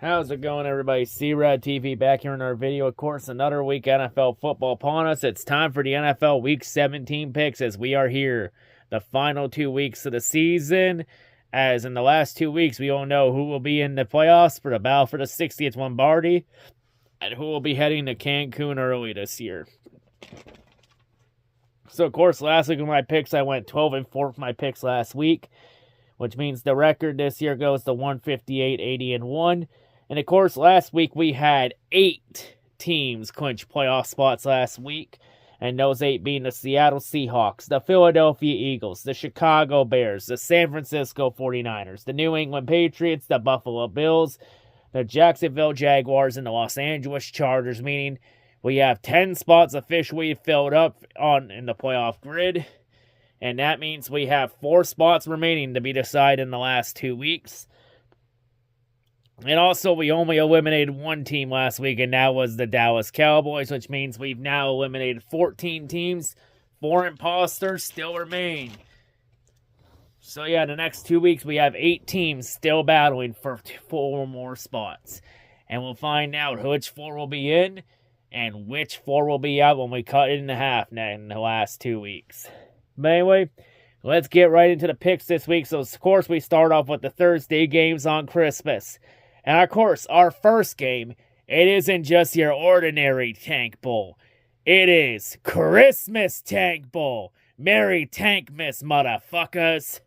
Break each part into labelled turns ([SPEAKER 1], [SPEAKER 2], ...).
[SPEAKER 1] How's it going, everybody? C-RadTV back here in our video. Of course, another week NFL football upon us. It's time for the NFL Week 17 picks as we are here. The final 2 weeks of the season. As in the last 2 weeks, we all know who will be in the playoffs for the battle for the 60th Lombardi and who will be heading to Cancun early this year. So, of course, last week with my picks, I went 12-4 for my picks last week, which means the record this year goes to 158, 80-1. And, of course, last week we had 8 teams clinch playoff spots last week. And those 8 being the Seattle Seahawks, the Philadelphia Eagles, the Chicago Bears, the San Francisco 49ers, the New England Patriots, the Buffalo Bills, the Jacksonville Jaguars, and the Los Angeles Chargers, meaning we have 10 spots officially filled up in the playoff grid. And that means we have 4 spots remaining to be decided in the last 2 weeks. And also, we only eliminated 1 team last week, and that was the Dallas Cowboys, which means we've now eliminated 14 teams. 4 imposters still remain. So, yeah, the next 2 weeks, we have 8 teams still battling for 4 more spots. And we'll find out which 4 will be in and which 4 will be out when we cut it in half in the last 2 weeks. But anyway, let's get right into the picks this week. So, of course, we start off with the Thursday games on Christmas. And, of course, our first game, it isn't just your ordinary Tank Bowl. It is Christmas Tank Bowl. Merry Tankmas, motherfuckers.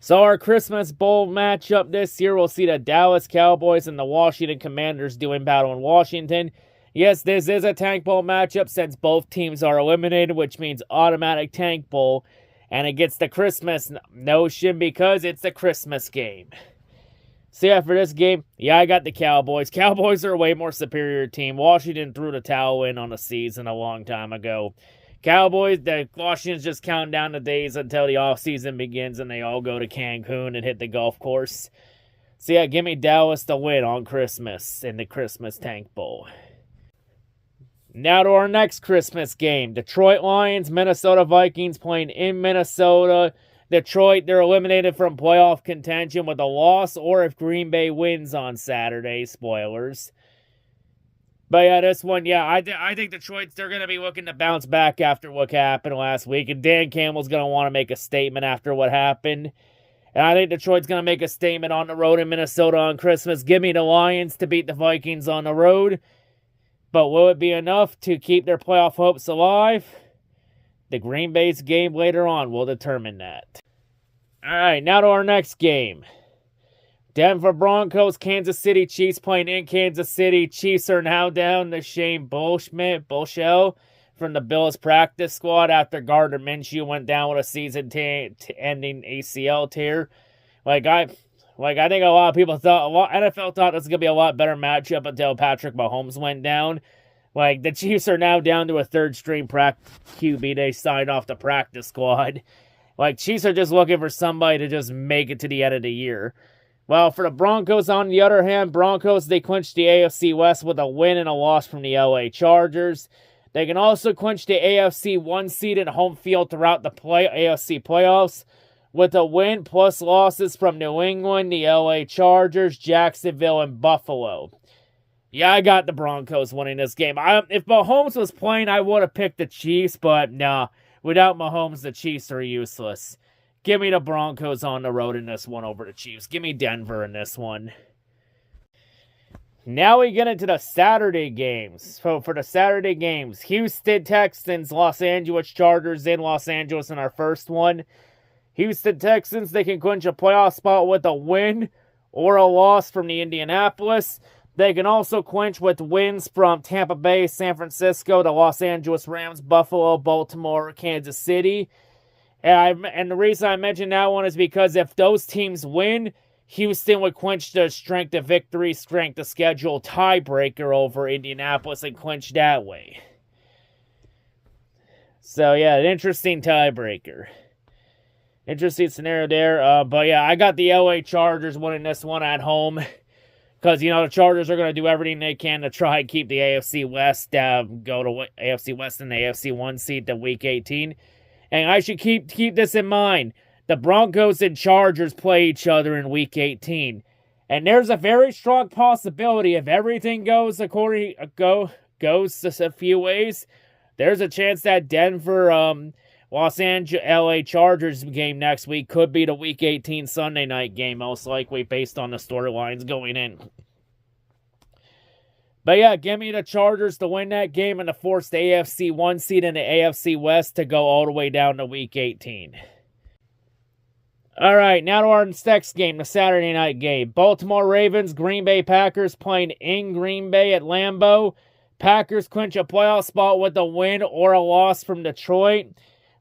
[SPEAKER 1] So our Christmas Bowl matchup this year, we'll see the Dallas Cowboys and the Washington Commanders doing battle in Washington. Yes, this is a Tank Bowl matchup since both teams are eliminated, which means automatic Tank Bowl. And it gets the Christmas notion because it's a Christmas game. So yeah, for this game, yeah, I got the Cowboys. Cowboys are a way more superior team. Washington threw the towel in on the season a long time ago. Cowboys, the Washington's just counting down the days until the offseason begins and they all go to Cancun and hit the golf course. So yeah, give me Dallas to win on Christmas in the Christmas Tank Bowl. Now to our next Christmas game. Detroit Lions, Minnesota Vikings playing in Minnesota. Detroit, they're eliminated from playoff contention with a loss or if Green Bay wins on Saturday. Spoilers. But yeah, this one, yeah, I think Detroit's, they're going to be looking to bounce back after what happened last week. And Dan Campbell's going to want to make a statement after what happened. And I think Detroit's going to make a statement on the road in Minnesota on Christmas. Give me the Lions to beat the Vikings on the road. But will it be enough to keep their playoff hopes alive? The Green Bay's game later on will determine that. All right, now to our next game. Denver Broncos, Kansas City Chiefs playing in Kansas City. Chiefs are now down to Shane Buechele from the Bills practice squad after Gardner Minshew went down with a season-ending ACL tear. I think a lot of people thought, NFL thought this was going to be a lot better matchup until Patrick Mahomes went down. The Chiefs are now down to a third-string QB they signed off the practice squad. Chiefs are just looking for somebody to just make it to the end of the year. Well, for the Broncos, on the other hand, Broncos, they clinched the AFC West with a win and a loss from the LA Chargers. They can also clinch the AFC 1 seed and home field throughout the AFC playoffs with a win plus losses from New England, the LA Chargers, Jacksonville, and Buffalo. Yeah, I got the Broncos winning this game. If Mahomes was playing, I would have picked the Chiefs, but nah, without Mahomes, the Chiefs are useless. Give me the Broncos on the road in this one over the Chiefs. Give me Denver in this one. Now we get into the Saturday games. So for the Saturday games, Houston Texans, Los Angeles Chargers in Los Angeles in our first one. Houston Texans, they can clinch a playoff spot with a win or a loss from the Indianapolis. They can also clinch with wins from Tampa Bay, San Francisco, the Los Angeles Rams, Buffalo, Baltimore, Kansas City. And the reason I mention that one is because if those teams win, Houston would clinch the strength of victory, strength of schedule tiebreaker over Indianapolis and clinch that way. So, yeah, an interesting tiebreaker. Interesting scenario there. But, yeah, I got the LA Chargers winning this one at home. Because, the Chargers are going to do everything they can to try and keep the AFC West, go to AFC West and the AFC 1 seed to Week 18. And I should keep this in mind. The Broncos and Chargers play each other in Week 18. And there's a very strong possibility if everything goes goes a few ways, there's a chance that Denver, Los Angeles, LA Chargers game next week could be the Week 18 Sunday night game, most likely, based on the storylines going in. But yeah, give me the Chargers to win that game and to force the AFC 1 seed in the AFC West to go all the way down to Week 18. All right, now to our next game, the Saturday night game. Baltimore Ravens, Green Bay Packers playing in Green Bay at Lambeau. Packers clinch a playoff spot with a win or a loss from Detroit.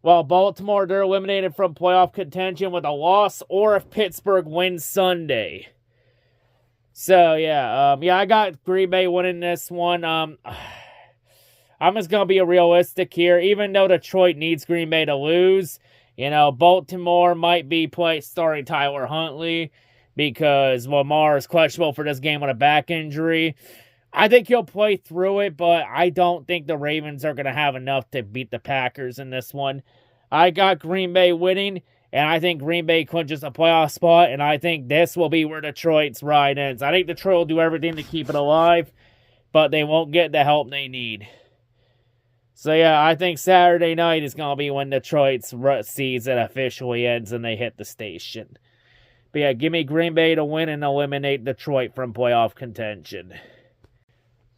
[SPEAKER 1] While Baltimore, they're eliminated from playoff contention with a loss or if Pittsburgh wins Sunday. So, yeah, I got Green Bay winning this one. I'm just going to be realistic here. Even though Detroit needs Green Bay to lose, Baltimore might be starting Tyler Huntley because Lamar is questionable for this game with a back injury. I think he'll play through it, but I don't think the Ravens are going to have enough to beat the Packers in this one. I got Green Bay winning, and I think Green Bay clinches a playoff spot, and I think this will be where Detroit's ride ends. I think Detroit will do everything to keep it alive, but they won't get the help they need. So, yeah, I think Saturday night is going to be when Detroit's season officially ends and they hit the station. But, yeah, give me Green Bay to win and eliminate Detroit from playoff contention.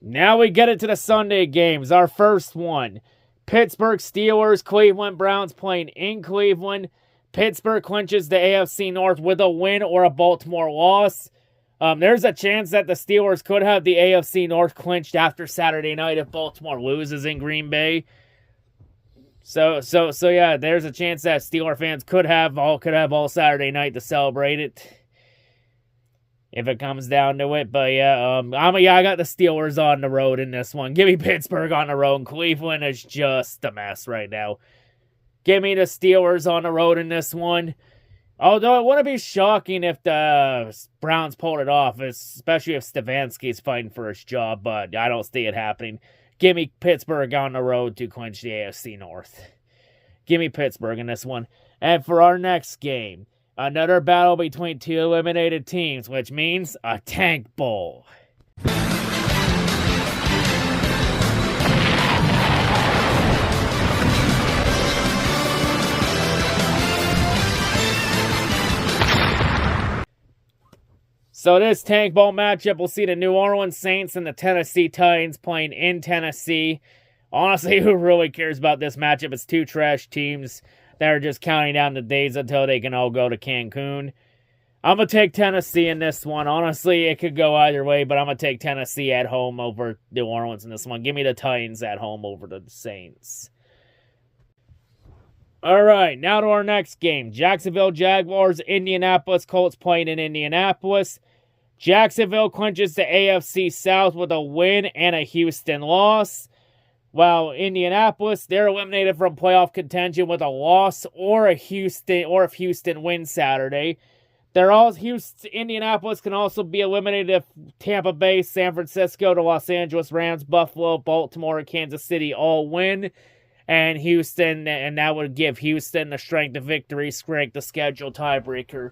[SPEAKER 1] Now we get into the Sunday games. Our first one, Pittsburgh Steelers, Cleveland Browns playing in Cleveland. Pittsburgh clinches the AFC North with a win or a Baltimore loss. There's a chance that the Steelers could have the AFC North clinched after Saturday night if Baltimore loses in Green Bay. So yeah, there's a chance that Steeler fans could have all Saturday night to celebrate it. If it comes down to it. But yeah, I got the Steelers on the road in this one. Give me Pittsburgh on the road. Cleveland is just a mess right now. Give me the Steelers on the road in this one. Although it wouldn't be shocking if the Browns pulled it off, especially if Stefanski's fighting for his job, but I don't see it happening. Give me Pittsburgh on the road to clinch the AFC North. Give me Pittsburgh in this one. And for our next game, another battle between two eliminated teams, which means a tank bowl. So this tank bowl matchup will see the New Orleans Saints and the Tennessee Titans playing in Tennessee. Honestly, who really cares about this matchup? It's two trash teams that are just counting down the days until they can all go to Cancun. I'm going to take Tennessee in this one. Honestly, it could go either way, but I'm going to take Tennessee at home over New Orleans in this one. Give me the Titans at home over the Saints. All right, now to our next game. Jacksonville Jaguars, Indianapolis Colts playing in Indianapolis. Jacksonville clinches the AFC South with a win and a Houston loss. While Indianapolis, they're eliminated from playoff contention with a loss or if Houston wins Saturday. Indianapolis can also be eliminated if Tampa Bay, San Francisco, the Los Angeles Rams, Buffalo, Baltimore, and Kansas City all win. And that would give Houston the strength of victory, strength the schedule tiebreaker.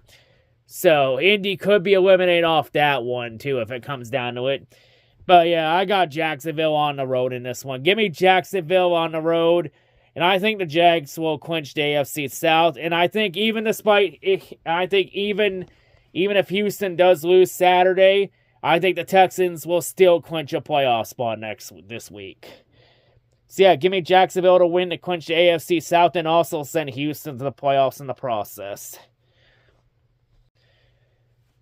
[SPEAKER 1] So Indy could be eliminated off that one too if it comes down to it. But yeah, I got Jacksonville on the road in this one. Give me Jacksonville on the road. And I think the Jags will clinch the AFC South. And I think even if Houston does lose Saturday, I think the Texans will still clinch a playoff spot this week. So yeah, give me Jacksonville to win to clinch the AFC South and also send Houston to the playoffs in the process.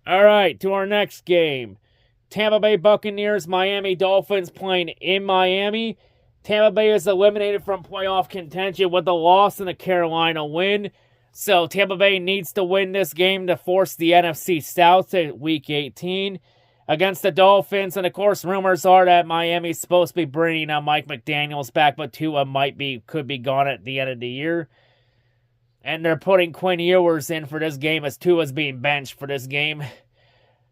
[SPEAKER 1] All right, to our next game. Tampa Bay Buccaneers, Miami Dolphins playing in Miami. Tampa Bay is eliminated from playoff contention with a loss and a Carolina win. So Tampa Bay needs to win this game to force the NFC South to Week 18 against the Dolphins. And of course, rumors are that Miami's supposed to be bringing Mike McDaniels back, but Tua could be gone at the end of the year. And they're putting Quinn Ewers in for this game as Tua's being benched for this game.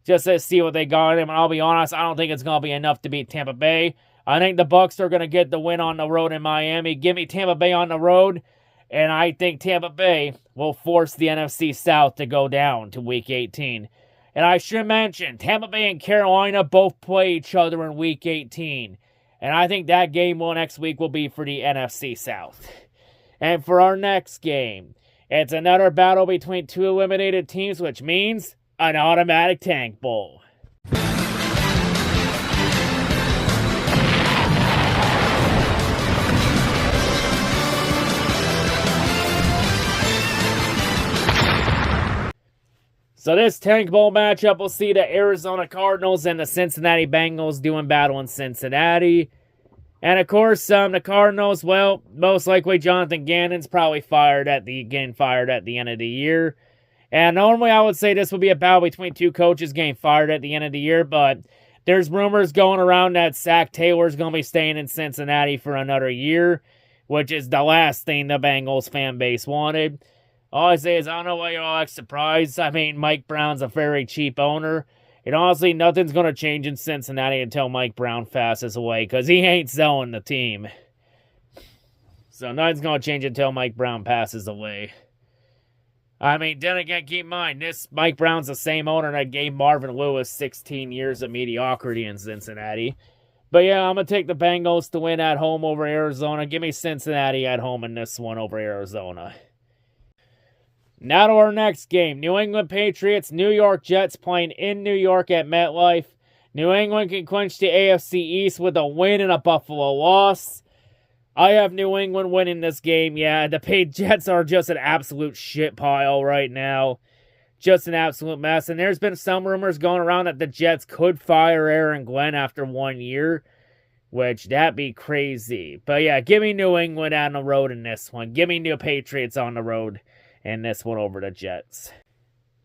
[SPEAKER 1] just to see what they got in him. And I'll be honest, I don't think it's going to be enough to beat Tampa Bay. I think the Bucs are going to get the win on the road in Miami. Give me Tampa Bay on the road, and I think Tampa Bay will force the NFC South to go down to Week 18. And I should mention, Tampa Bay and Carolina both play each other in Week 18. And I think that game next week will be for the NFC South. And for our next game, it's another battle between two eliminated teams, which means an automatic tank bowl. So this tank bowl matchup will see the Arizona Cardinals and the Cincinnati Bengals doing battle in Cincinnati. And of course, the Cardinals, well, most likely Jonathan Gannon's probably getting fired at the end of the year. And normally I would say this would be a battle between two coaches getting fired at the end of the year, but there's rumors going around that Zach Taylor's going to be staying in Cincinnati for another year, which is the last thing the Bengals fan base wanted. All I say is, I don't know why you're all surprised. I mean, Mike Brown's a very cheap owner. And honestly, nothing's going to change in Cincinnati until Mike Brown passes away, because he ain't selling the team. So nothing's going to change until Mike Brown passes away. I mean, then again, keep in mind, this Mike Brown's the same owner that gave Marvin Lewis 16 years of mediocrity in Cincinnati. But yeah, I'm going to take the Bengals to win at home over Arizona. Give me Cincinnati at home in this one over Arizona. Now to our next game. New England Patriots, New York Jets playing in New York at MetLife. New England can clinch the AFC East with a win and a Buffalo loss. I have New England winning this game. Yeah, the Jets are just an absolute shit pile right now. Just an absolute mess. And there's been some rumors going around that the Jets could fire Aaron Glenn after 1 year, which that'd be crazy. But yeah, give me New England on the road in this one. Give me New Patriots on the road. And this one over the Jets.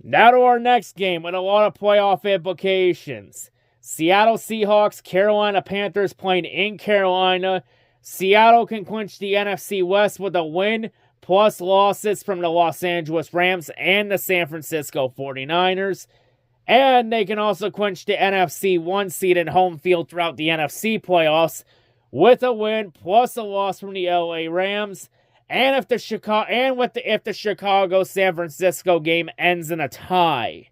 [SPEAKER 1] Now to our next game with a lot of playoff implications. Seattle Seahawks, Carolina Panthers playing in Carolina. Seattle can clinch the NFC West with a win, plus losses from the Los Angeles Rams and the San Francisco 49ers. And they can also clinch the NFC 1 seed and home field throughout the NFC playoffs with a win, plus a loss from the LA Rams. And if the Chicago San Francisco game ends in a tie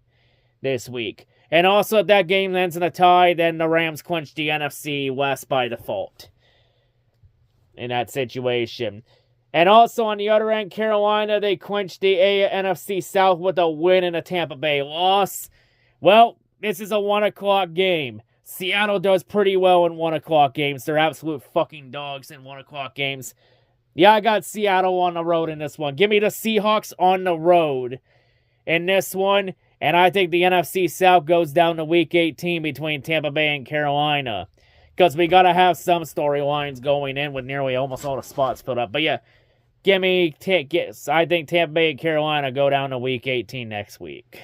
[SPEAKER 1] this week, and also if that game ends in a tie, then the Rams clinch the NFC West by default in that situation. And also on the other end, Carolina, they clinched the NFC South with a win and a Tampa Bay loss. Well, this is a 1 o'clock game. Seattle does pretty well in 1 o'clock games. They're absolute fucking dogs in 1 o'clock games. Yeah, I got Seattle on the road in this one. Give me the Seahawks on the road in this one. And I think the NFC South goes down to Week 18 between Tampa Bay and Carolina. Because we got to have some storylines going in with nearly almost all the spots filled up. But yeah, I think Tampa Bay and Carolina go down to Week 18 next week.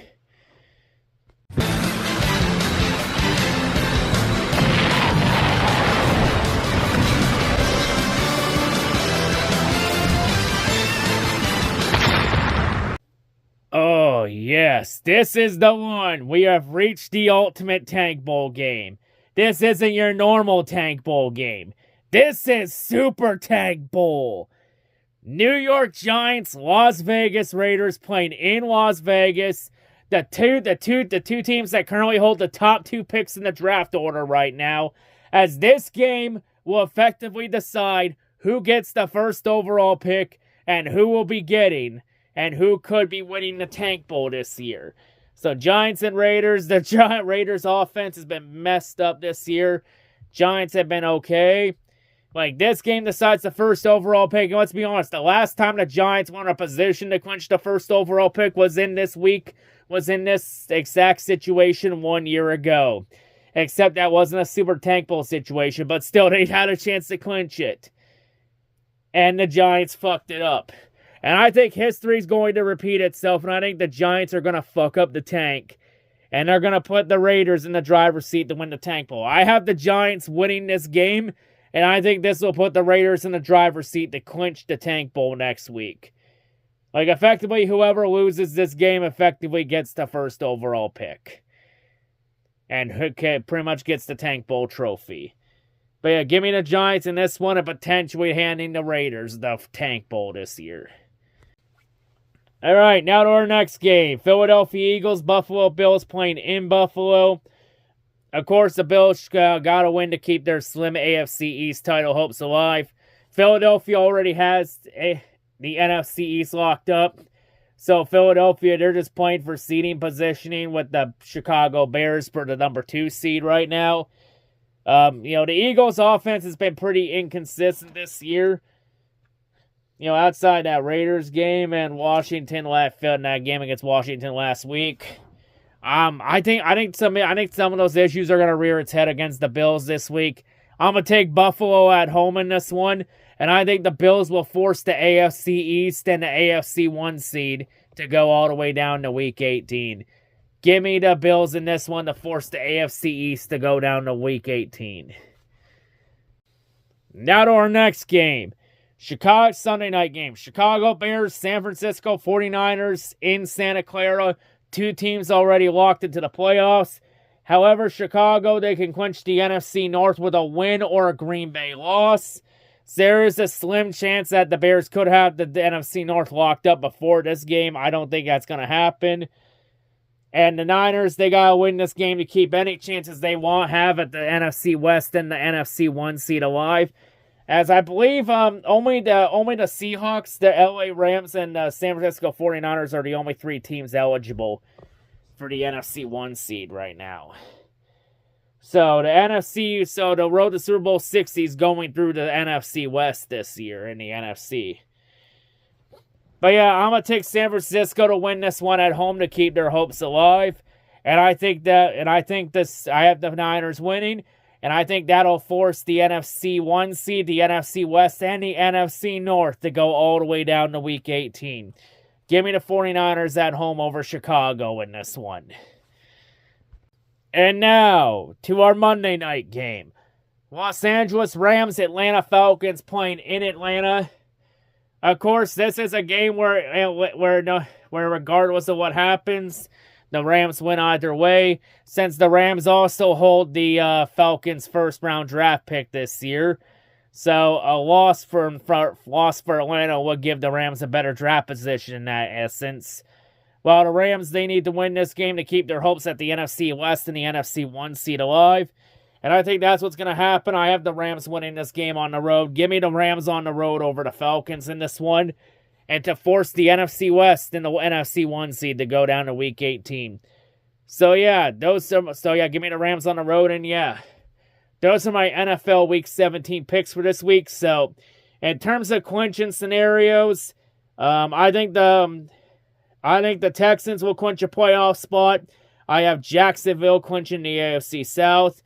[SPEAKER 1] Oh, yes, this is the one. We have reached the ultimate tank bowl game. This isn't your normal tank bowl game. This is Super Tank Bowl. New York Giants, Las Vegas Raiders playing in Las Vegas. The two teams that currently hold the top 2 picks in the draft order right now. As this game will effectively decide who gets the first overall pick and who will be getting and who could be winning the Tank Bowl this year. So Giants and Raiders, the Raiders offense has been messed up this year. Giants have been okay. Like, this game decides the first overall pick. And let's be honest, the last time the Giants were in a position to clinch the first overall pick was in this exact situation 1 year ago. Except that wasn't a Super Tank Bowl situation, but still, they had a chance to clinch it. And the Giants fucked it up. And I think history's going to repeat itself, and I think the Giants are going to fuck up the tank. And they're going to put the Raiders in the driver's seat to win the Tank Bowl. I have the Giants winning this game, and I think this will put the Raiders in the driver's seat to clinch the Tank Bowl next week. Like, effectively, whoever loses this game effectively gets the first overall pick. and pretty much gets the Tank Bowl trophy. But yeah, give me the Giants in this one and potentially handing the Raiders the Tank Bowl this year. All right, now to our next game. Philadelphia Eagles, Buffalo Bills playing in Buffalo. Of course, the Bills got to win to keep their slim AFC East title hopes alive. Philadelphia already has the NFC East locked up. So Philadelphia, they're just playing for seeding positioning with the Chicago Bears for the number 2 seed right now. The Eagles' offense has been pretty inconsistent this year. Outside that Raiders game and Washington that game against Washington last week. I think some of those issues are gonna rear its head against the Bills this week. I'm gonna take Buffalo at home in this one, and I think the Bills will force the AFC East and the AFC 1 seed to go all the way down to Week 18. Give me the Bills in this one to force the AFC East to go down to Week 18. Now to our next game. Chicago Sunday night game. Chicago Bears, San Francisco 49ers in Santa Clara. 2 teams already locked into the playoffs. However, Chicago, they can clinch the NFC North with a win or a Green Bay loss. There is a slim chance that the Bears could have the NFC North locked up before this game. I don't think that's going to happen. And the Niners, they got to win this game to keep any chances they have at the NFC West and the NFC 1 seed alive. As I believe only the Seahawks, the LA Rams, and the San Francisco 49ers are the only 3 teams eligible for the NFC 1 seed right now. So the road to Super Bowl 60 is going through the NFC West this year in the NFC. But yeah, I'm going to take San Francisco to win this one at home to keep their hopes alive. I have the Niners winning. And I think that'll force the NFC 1 seed, the NFC West, and the NFC North to go all the way down to Week 18. Give me the 49ers at home over Chicago in this one. And now, to our Monday night game. Los Angeles Rams, Atlanta Falcons playing in Atlanta. Of course, this is a game where regardless of what happens, the Rams win either way, since the Rams also hold the Falcons' first-round draft pick this year. So a loss for Atlanta would give the Rams a better draft position in that essence. While the Rams, they need to win this game to keep their hopes at the NFC West and the NFC 1 seed alive. And I think that's what's going to happen. I have the Rams winning this game on the road. Give me the Rams on the road over the Falcons in this one. And to force the NFC West and the NFC 1 seed to go down to Week 18. So yeah, give me the Rams on the road, and yeah, those are my NFL Week 17 picks for this week. So, in terms of clinching scenarios, I think the Texans will clinch a playoff spot. I have Jacksonville clinching the AFC South.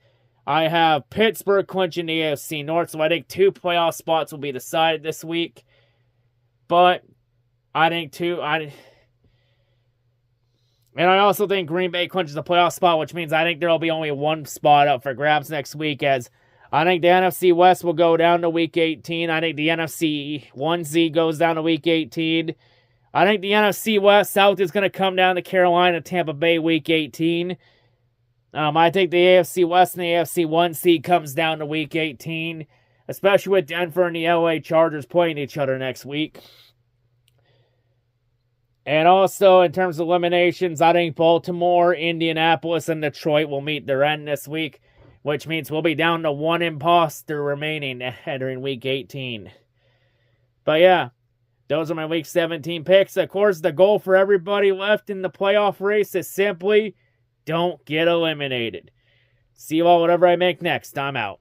[SPEAKER 1] I have Pittsburgh clinching the AFC North. So I think 2 playoff spots will be decided this week. But I also think Green Bay clinches a playoff spot, which means I think there will be only 1 spot up for grabs next week, as I think the NFC West will go down to Week 18. I think the NFC 1 seed goes down to Week 18. I think the NFC West South is going to come down to Carolina, Tampa Bay, Week 18. I think the AFC West and the AFC 1 seed comes down to Week 18, especially with Denver and the LA Chargers playing each other next week. And also, in terms of eliminations, I think Baltimore, Indianapolis, and Detroit will meet their end this week, which means we'll be down to 1 imposter remaining entering Week 18. But yeah, those are my Week 17 picks. Of course, the goal for everybody left in the playoff race is simply don't get eliminated. See you all whatever I make next. I'm out.